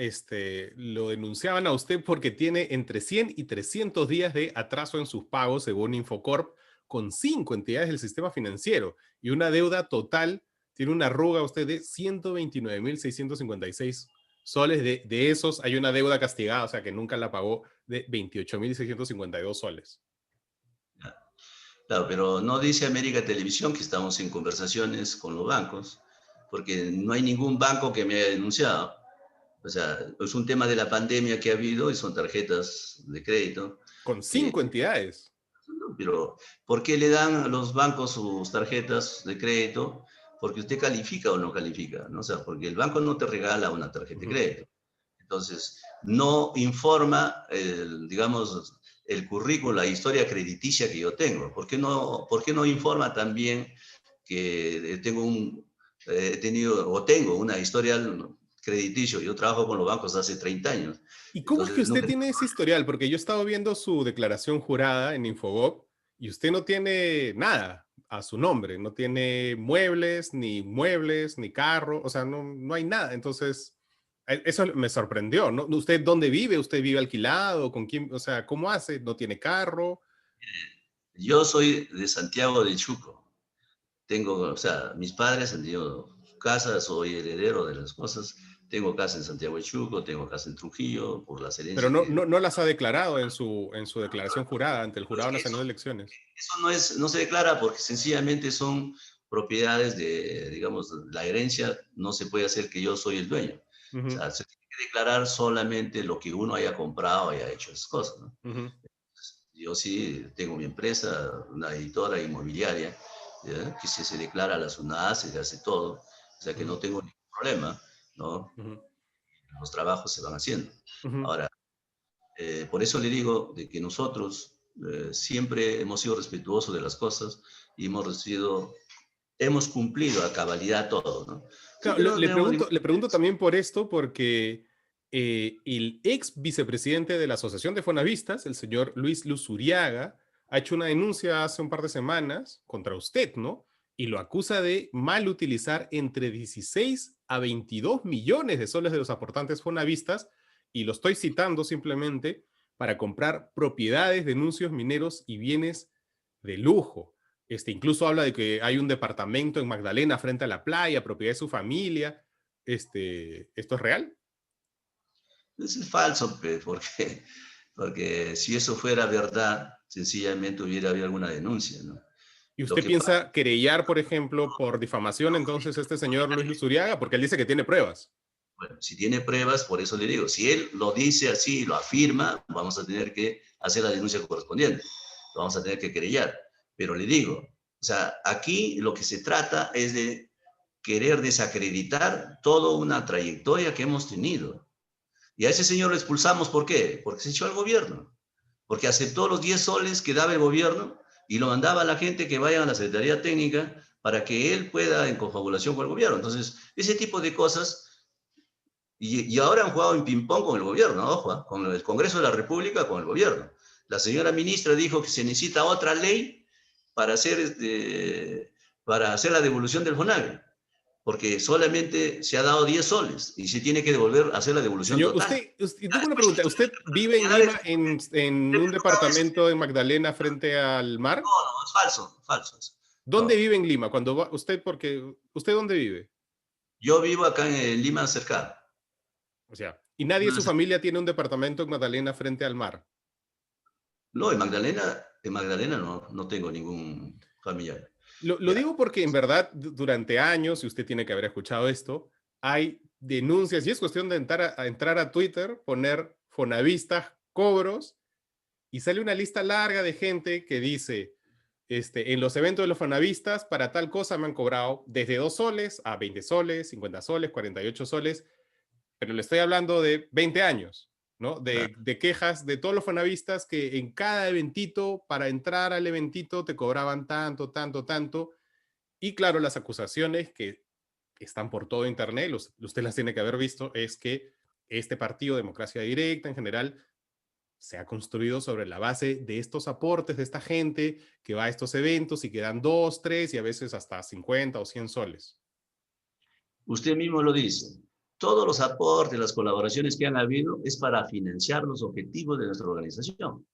lo denunciaban a usted porque tiene entre 100 y 300 días de atraso en sus pagos, según Infocorp, con 5 entidades del sistema financiero y una deuda total, tiene una arruga usted de 129.656 soles. De esos hay una deuda castigada, o sea que nunca la pagó, de 28.652 soles.
Claro, pero no dice América Televisión que estamos en conversaciones con los bancos, porque no hay ningún banco que me haya denunciado. O sea, es un tema de la pandemia que ha habido y son tarjetas de crédito.
Con
Que,
5 entidades.
pero, ¿por qué le dan a los bancos sus tarjetas de crédito? Porque usted califica o no califica, ¿no? O sea, porque el banco no te regala una tarjeta de
Ujú.
crédito. Entonces, no informa, digamos, el currículo, la historia crediticia que yo tengo. Por qué no informa también que he tenido o tengo una historial crediticio? Yo trabajo con los bancos hace 30 años.
¿Y cómo es que
Entonces, no,
usted tiene ese historial? Porque yo he estado viendo su declaración jurada en Infogob y usted no tiene nada a su nombre, no tiene muebles, ni carro, o sea, no hay nada. Entonces, eso me sorprendió, ¿no? ¿Usted dónde vive? ¿Usted vive alquilado? ¿Con quién? O sea, ¿cómo hace? ¿No tiene carro?
yo soy de Santiago de Chuco. Tengo, o sea, mis padres han tenido casa, soy heredero de las cosas. Tengo casa en Santiago de Chuco, tengo casa en Trujillo, por las
Pero
herencias que...
no las ha declarado en su declaración jurada ante el
Es
Jurado
que
Nacional de Elecciones.
eso no se declara porque sencillamente son propiedades de, digamos, la herencia no se puede hacer que yo soy el dueño. O
Ujú,
sea, se tiene que declarar solamente lo que uno haya comprado, haya hecho esas cosas, ¿no?
ujú,
Yo sí tengo mi empresa, una editora inmobiliaria, ¿ya? Que se declara la SUNAT, se hace todo, o sea que
ujú,
no tengo ningún problema, ¿no?
ujú,
Los trabajos se van haciendo.
ujú.
Ahora, por eso le digo de que nosotros siempre hemos sido respetuosos de las cosas y hemos cumplido a cabalidad todo, ¿no? Sí,
Claro,
que no tenemos ningún...
le pregunto también por esto, porque el ex vicepresidente de la Asociación de Fonavistas, el señor Luis Luzuriaga, ha hecho una denuncia hace un par de semanas contra usted, ¿no? Y lo acusa de mal utilizar entre 16 a 22 millones de soles de los aportantes fonavistas, y lo estoy citando simplemente para comprar propiedades, denuncios mineros y bienes de lujo. Incluso habla de que hay un departamento en Magdalena frente a la playa, propiedad de su familia. ¿Esto es real?
Eso es falso, porque si eso fuera verdad, sencillamente hubiera habido alguna denuncia, ¿no?
¿Y
Lo
usted
que pasa,
piensa querellar, por ejemplo, por difamación entonces a este señor Luis Luzuriaga? Porque él dice que tiene pruebas.
bueno, si tiene pruebas, por eso le digo, si él lo dice así, lo afirma, vamos a tener que hacer la denuncia correspondiente, lo vamos a tener que querellar. Pero le digo, o sea, aquí lo que se trata es de querer desacreditar toda una trayectoria que hemos tenido. Y a ese señor lo expulsamos, ¿por qué? Porque se echó al gobierno, porque aceptó los 10 soles que daba el gobierno y lo mandaba a la gente que vaya a la Secretaría Técnica para que él pueda en confabulación con el gobierno. Entonces, ese tipo de cosas, y ahora han jugado en ping-pong con el gobierno, ojo, ¿eh? Con el Congreso de la República, con el gobierno. La señora ministra dijo que se necesita otra ley para para hacer la devolución del FONAVE, porque solamente se ha dado 10 soles y se tiene que devolver, hacer la devolución
Señor,
total.
tengo una pregunta. ¿Usted vive en Lima en un departamento en Magdalena frente al mar?
No, no, es falso, falso.
¿Dónde
No.
vive en Lima? Cuando va usted, porque ¿usted dónde vive?
Yo vivo acá en Lima, cercano.
O sea, y nadie de su familia tiene un departamento en Magdalena frente al mar.
No, en Magdalena no tengo ningún familiar.
Lo
Ya.
digo porque en verdad durante años, y usted tiene que haber escuchado esto, hay denuncias y es cuestión de entrar a Twitter, poner Fonavistas cobros y sale una lista larga de gente que dice, en los eventos de los Fonavistas para tal cosa me han cobrado desde 2 soles a 20 soles, 50 soles, 48 soles, pero le estoy hablando de 20 años, ¿no?
Claro.
De quejas de todos los fonavistas que en cada eventito, para entrar al eventito, te cobraban tanto, tanto, tanto. Y claro, las acusaciones que están por todo Internet, usted las tiene que haber visto, es que este partido, Democracia Directa en general, se ha construido sobre la base de estos aportes de esta gente que va a estos eventos y que dan 2, 3 y a veces hasta 50 o 100 soles.
Usted mismo lo dice. Todos los aportes, las colaboraciones que han habido es para financiar los objetivos de nuestra organización.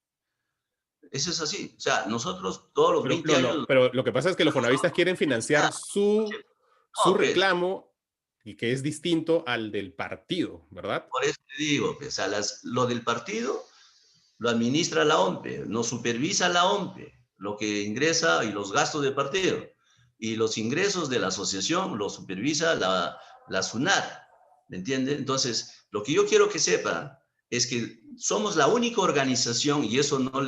Eso es así. O sea, nosotros todos los
Pero
20
no, no,
años...
pero lo que pasa es que los fonavistas quieren financiar su
No, pues,
reclamo y que es distinto al del partido, ¿verdad?
por eso te digo, pues, o sea, lo del partido lo administra la OMPE, nos supervisa la OMPE, lo que ingresa y los gastos del partido. Y los ingresos de la asociación los supervisa la SUNAT, ¿me entiende? Entonces, lo que yo quiero que sepa es que somos la única organización, y eso no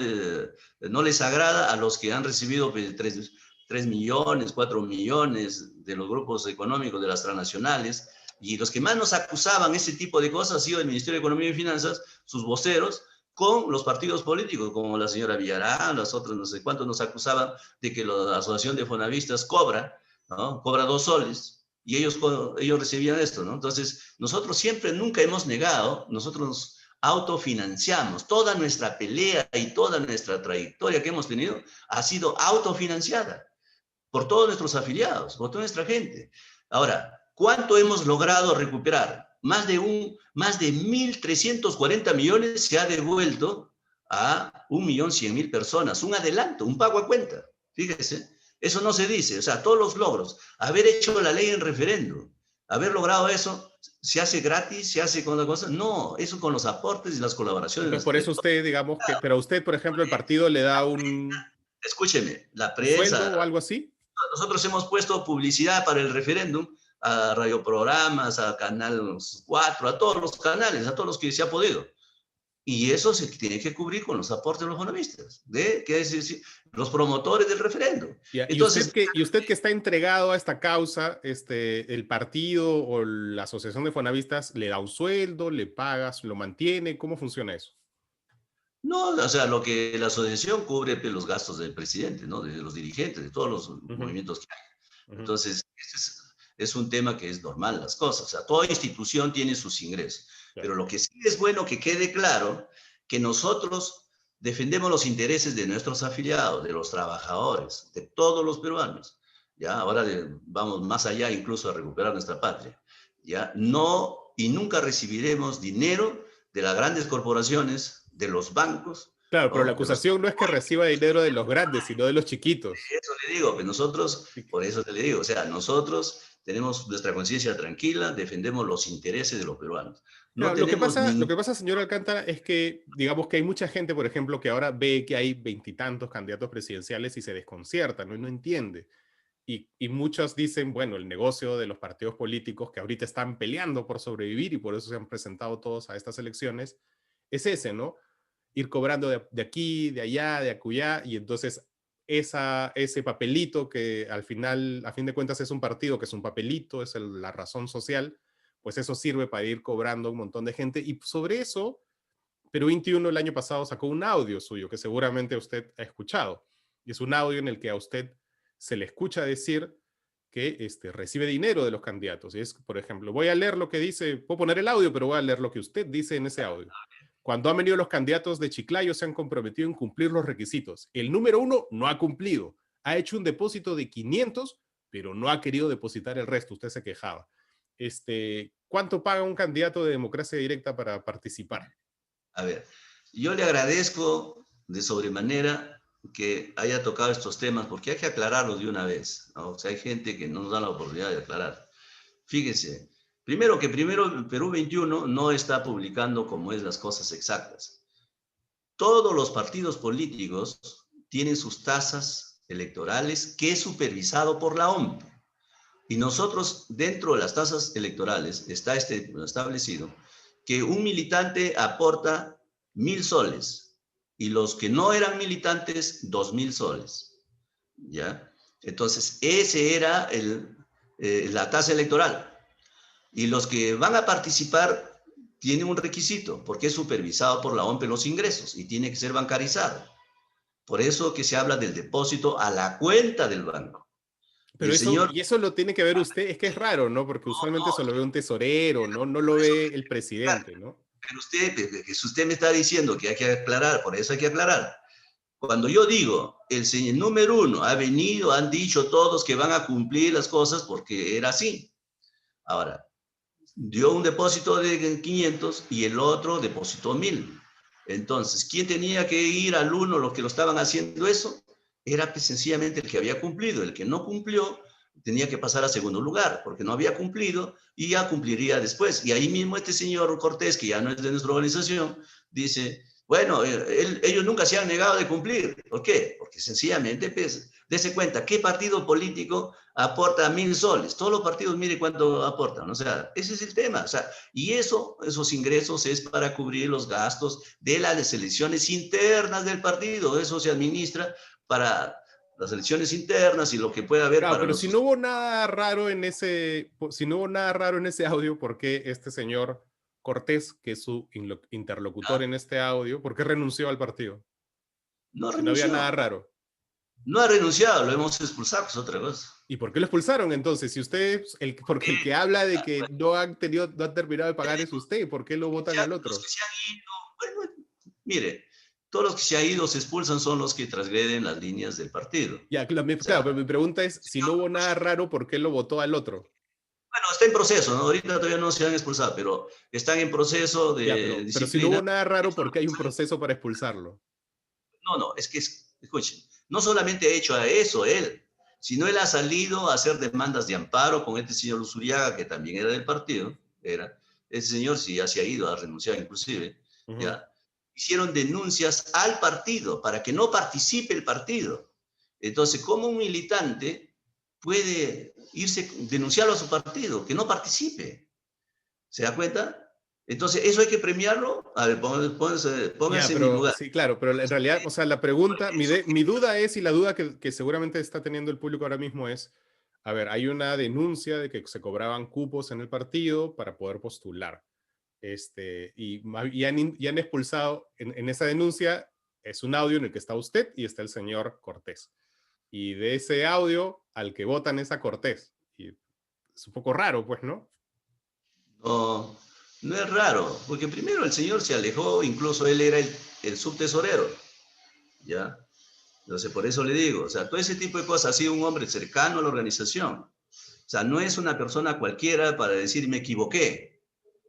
les agrada a los que han recibido 3 millones, 4 millones de los grupos económicos de las transnacionales, y los que más nos acusaban ese tipo de cosas ha sido el Ministerio de Economía y Finanzas, sus voceros, con los partidos políticos, como la señora Villarán, las otras no sé cuántos nos acusaban de que la asociación de fonavistas cobra, ¿no? Cobra 2 soles, y ellos recibían esto, ¿no? Entonces, nosotros siempre, nunca hemos negado, nosotros nos autofinanciamos, toda nuestra pelea y toda nuestra trayectoria que hemos tenido ha sido autofinanciada por todos nuestros afiliados, por toda nuestra gente. Ahora, ¿cuánto hemos logrado recuperar? Más de 1.340 millones se ha devuelto a 1.100.000 personas, un adelanto, un pago a cuenta. Fíjese, eso no se dice, o sea, todos los logros, haber hecho la ley en referéndum, haber logrado eso, ¿se hace gratis? ¿Se hace con la cosa? No, eso con los aportes y las colaboraciones
Entonces, por
de
eso usted, digamos que, pero a usted, por ejemplo, el partido le da
escúcheme, la
un sueldo
prensa,
o algo así.
nosotros hemos puesto publicidad para el referéndum a radioprogramas, a Canal 4, a todos los canales, a todos los que se ha podido. Y eso se tiene que cubrir con los aportes de los bonovistas, que es decir, los promotores del referéndum. Entonces,
Y usted que está entregado a esta causa, el partido o la asociación de fonavistas le da un sueldo, le pagas, lo mantiene, ¿cómo funciona eso?
no, o sea, lo que la asociación cubre pues, los gastos del presidente, ¿no? De los dirigentes, de todos los
Ujú,
movimientos que hay.
ujú.
Entonces, es un tema que es normal, las cosas. O sea, toda institución tiene sus ingresos.
Claro.
Pero lo que sí es bueno que quede claro, que nosotros defendemos los intereses de nuestros afiliados, de los trabajadores, de todos los peruanos. ¿Ya? Ahora vamos más allá incluso a recuperar nuestra patria. ¿Ya? No y nunca recibiremos dinero de las grandes corporaciones, de los bancos,
Claro, pero la
¿no? De los...
acusación no es que reciba dinero de los grandes, sino de los chiquitos.
Eso le digo, que nosotros,
Sí.
por eso te le digo, o sea, nosotros tenemos nuestra conciencia tranquila, defendemos los intereses de los peruanos. No
Claro,
tenemos
lo
ningún...
que pasa, señor Alcántara, es que, digamos que hay mucha gente, por ejemplo, que ahora ve que hay veintitantos candidatos presidenciales y se desconcierta, ¿no? Y no entiende. Y muchos dicen, bueno, el negocio de los partidos políticos que ahorita están peleando por sobrevivir y por eso se han presentado todos a estas elecciones, es ese, ¿no? Ir cobrando de aquí, de allá, de acullá, y entonces ese papelito que al final, a fin de cuentas, es un partido que es un papelito, es la razón social, pues eso sirve para ir cobrando a un montón de gente. Y sobre eso, Perú 21 el año pasado sacó un audio suyo que seguramente usted ha escuchado. Y es un audio en el que a usted se le escucha decir que recibe dinero de los candidatos. Y es, por ejemplo, voy a leer lo que dice, puedo poner el audio, pero voy a leer lo que usted dice en ese audio. Cuando han venido los candidatos de Chiclayo se han comprometido en cumplir los requisitos. El número 1 no ha cumplido. Ha hecho un depósito de 500, pero no ha querido depositar el resto. Usted se quejaba. ¿Cuánto paga un candidato de democracia directa para participar?
A ver, yo le agradezco de sobremanera que haya tocado estos temas, porque hay que aclararlos de una vez, ¿no? O sea, hay gente que no nos da la oportunidad de aclarar. Fíjese, primero el Perú 21 no está publicando como es las cosas exactas. Todos los partidos políticos tienen sus tasas electorales que es supervisado por la OMP. Y nosotros, dentro de las tasas electorales, está establecido que un militante aporta 1.000 soles y los que no eran militantes, 2.000 soles. ¿Ya? Entonces, ese era la tasa electoral. Y los que van a participar tiene un requisito, porque es supervisado por la OMP los ingresos y tiene que ser bancarizado. Por eso que se habla del depósito a la cuenta del banco. Y
Pero
el
eso,
señor,
y eso lo tiene que ver usted, es que es raro, ¿no? Porque usualmente eso lo ve un tesorero, ¿no? No lo
por eso,
ve el presidente, ¿no?
pero usted me está diciendo que hay que aclarar, por eso hay que aclarar. Cuando yo digo, el señor número uno ha venido, han dicho todos que van a cumplir las cosas porque era así. Ahora, dio un depósito de 500 y el otro depositó 1000. Entonces, ¿quién tenía que ir al uno, los que lo estaban haciendo eso? Era pues, sencillamente el que había cumplido. El que no cumplió tenía que pasar a segundo lugar, porque no había cumplido y ya cumpliría después. Y ahí mismo este señor Cortés, que ya no es de nuestra organización, dice, bueno, ellos nunca se han negado de cumplir. ¿Por qué? Porque sencillamente, pues, dése cuenta, ¿qué partido político aporta 1000 soles? Todos los partidos, mire cuánto aportan. O sea, ese es el tema. O sea, y esos ingresos es para cubrir los gastos de las elecciones internas del partido. Eso se administra para las elecciones internas y lo que pueda haber
Claro,
para
pero si
los...
no hubo nada raro en ese, si no hubo nada raro en ese audio, ¿por qué este señor Cortés, que es su interlocutor
¿Ah?
en este audio, por qué renunció al partido?
No
Si no había nada
renunció.
raro.
No ha renunciado, lo hemos expulsado, es otra cosa.
¿Y por qué lo expulsaron entonces? Si usted, porque el que habla de que no han terminado de pagar es usted, ¿por qué lo votan al
Los
otro?
que se han ido, bueno, mire, todos los que se han ido, se expulsan, son los que transgreden las líneas del partido.
Ya,
O
claro,
sea,
pero mi pregunta es, si no
señor,
hubo nada raro, ¿por qué lo votó al otro?
bueno, está en proceso, ¿no? Ahorita todavía no se han expulsado, pero están en proceso
Ya,
de
pero si no hubo
disciplina.
nada raro, ¿por qué hay un proceso para expulsarlo?
No, no, es que, escuchen, no solamente ha hecho a eso él, sino él ha salido a hacer demandas de amparo con este señor Luzuriaga, que también era del partido, ese señor sí ya se ha ido, ha renunciado inclusive,
Ujú.
ya. Hicieron denuncias al partido para que no participe el partido. Entonces, ¿cómo un militante puede irse, denunciarlo a su partido, que no participe? ¿Se da cuenta? Entonces, ¿eso hay que premiarlo? A ver,
Ya,
pónganse en mi
pero
lugar.
sí, claro, pero en realidad, o sea, la pregunta, mi duda es, y la duda que seguramente está teniendo el público ahora mismo es, a ver, hay una denuncia de que se cobraban cupos en el partido para poder postular. Y han expulsado, en esa denuncia, es un audio en el que está usted y está el señor Cortés. Y de ese audio, al que votan es a Cortés. Y es un poco raro, pues, ¿no?
No, no es raro, porque primero el señor se alejó, incluso él era el subtesorero, ¿ya? Entonces, por eso le digo, o sea, todo ese tipo de cosas, ha sido un hombre cercano a la organización. O sea, no es una persona cualquiera para decir me equivoqué.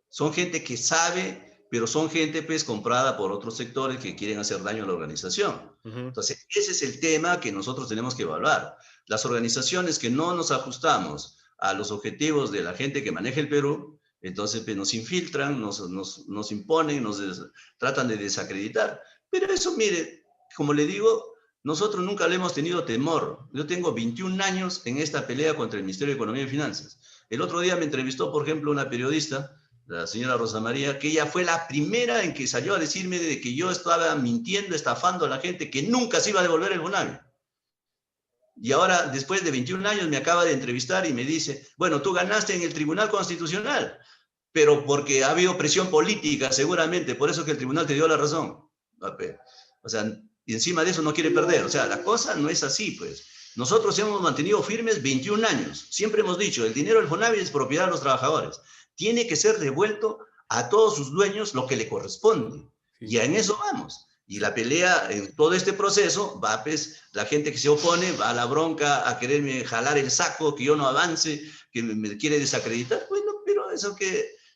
Son gente que sabe, pero son gente pues comprada por otros sectores que quieren hacer daño a la organización.
Ujú.
Entonces, ese es el tema que nosotros tenemos que evaluar. Las organizaciones que no nos ajustamos a los objetivos de la gente que maneja el Perú, entonces pues, nos infiltran, nos imponen, tratan de desacreditar. Pero eso, mire, como le digo, nosotros nunca le hemos tenido temor. Yo tengo 21 años en esta pelea contra el Ministerio de Economía y Finanzas. El otro día me entrevistó, por ejemplo, una periodista, la señora Rosa María, que ella fue la primera en que salió a decirme de que yo estaba mintiendo, estafando a la gente, que nunca se iba a devolver el Bonavi. Y ahora, después de 21 años, me acaba de entrevistar y me dice, bueno, tú ganaste en el Tribunal Constitucional, pero porque ha habido presión política, seguramente, por eso que el tribunal te dio la razón. O sea, y encima de eso no quiere perder. O sea, la cosa no es así, pues. Nosotros hemos mantenido firmes 21 años. Siempre hemos dicho, el dinero del FONAVI es propiedad de los trabajadores. Tiene que ser devuelto a todos sus dueños lo que le corresponde.
Sí.
Y en eso vamos. Y
Sí.
la pelea en todo este proceso va, pues, la gente que se opone va a la bronca, a quererme jalar el saco, que yo no avance, que me quiere desacreditar. Bueno, pero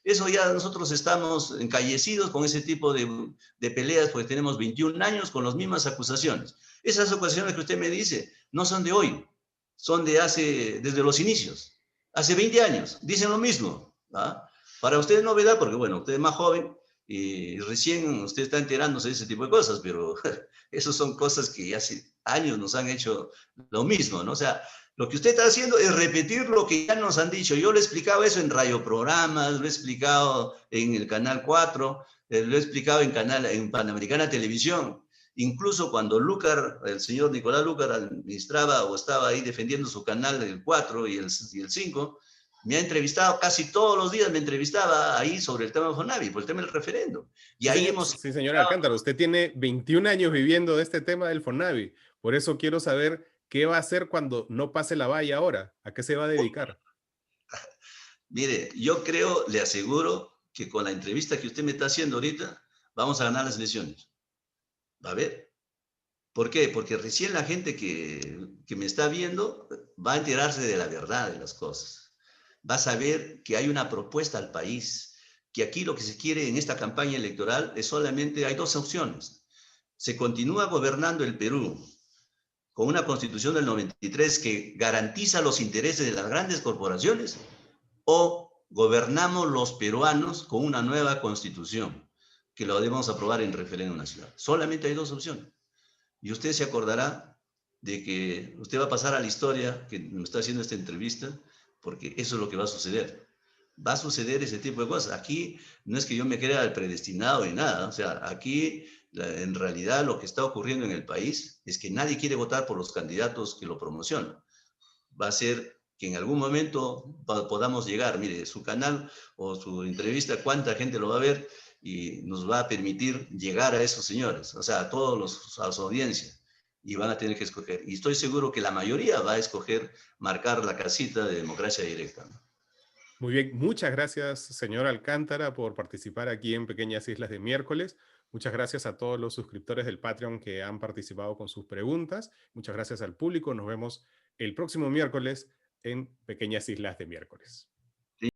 eso ya nosotros estamos encallecidos con ese tipo de peleas, porque tenemos 21 años con las mismas acusaciones. Esas acusaciones que usted me dice no son de hoy, son desde los inicios. Hace 20 años, dicen lo mismo. ¿Ah? Para usted es novedad, porque bueno, usted es más joven y recién usted está enterándose de ese tipo de cosas, pero esas son cosas que hace años nos han hecho lo mismo, ¿no? O sea, lo que usted está haciendo es repetir lo que ya nos han dicho. Yo le he explicado eso en radioprogramas, lo he explicado en el Canal 4, lo he explicado en Panamericana Televisión. Incluso cuando Lucar, el señor Nicolás Lucar administraba o estaba ahí defendiendo su canal, el 4 y el 5, Me ha entrevistado casi todos los días, me entrevistaba ahí sobre el tema de Fonavi, por el tema del referéndum. Y ahí hemos
Sí, señor Alcántara, usted tiene 21 años viviendo de este tema del Fonavi. Por eso quiero saber qué va a hacer cuando no pase la valla ahora. ¿A qué se va a dedicar?
Mire, yo creo, le aseguro que con la entrevista que usted me está haciendo ahorita, vamos a ganar las elecciones. Va a ver. ¿Por qué? Porque recién la gente que me está viendo va a enterarse de la verdad de las cosas. Va a saber que hay una propuesta al país, que aquí lo que se quiere en esta campaña electoral es solamente, hay dos opciones. Se continúa gobernando el Perú con una constitución del 93 que garantiza los intereses de las grandes corporaciones, o gobernamos los peruanos con una nueva constitución que lo debemos aprobar en referéndum nacional. Solamente hay dos opciones. Y usted se acordará de que usted va a pasar a la historia que me está haciendo esta entrevista, porque eso es lo que va a suceder. Va a suceder ese tipo de cosas. Aquí no es que yo me crea el predestinado ni nada. O sea, aquí en realidad lo que está ocurriendo en el país es que nadie quiere votar por los candidatos que lo promocionan. Va a ser que en algún momento podamos llegar, mire, su canal o su entrevista, cuánta gente lo va a ver y nos va a permitir llegar a esos señores, o sea, a todos a su audiencia, y van a tener que escoger. Y estoy seguro que la mayoría va a escoger marcar la casita de democracia directa, ¿no?
Muy bien, muchas gracias, señor Alcántara, por participar aquí en Pequeñas Islas de Miércoles. Muchas gracias a todos los suscriptores del Patreon que han participado con sus preguntas. Muchas gracias al público. Nos vemos el próximo miércoles en Pequeñas Islas de Miércoles.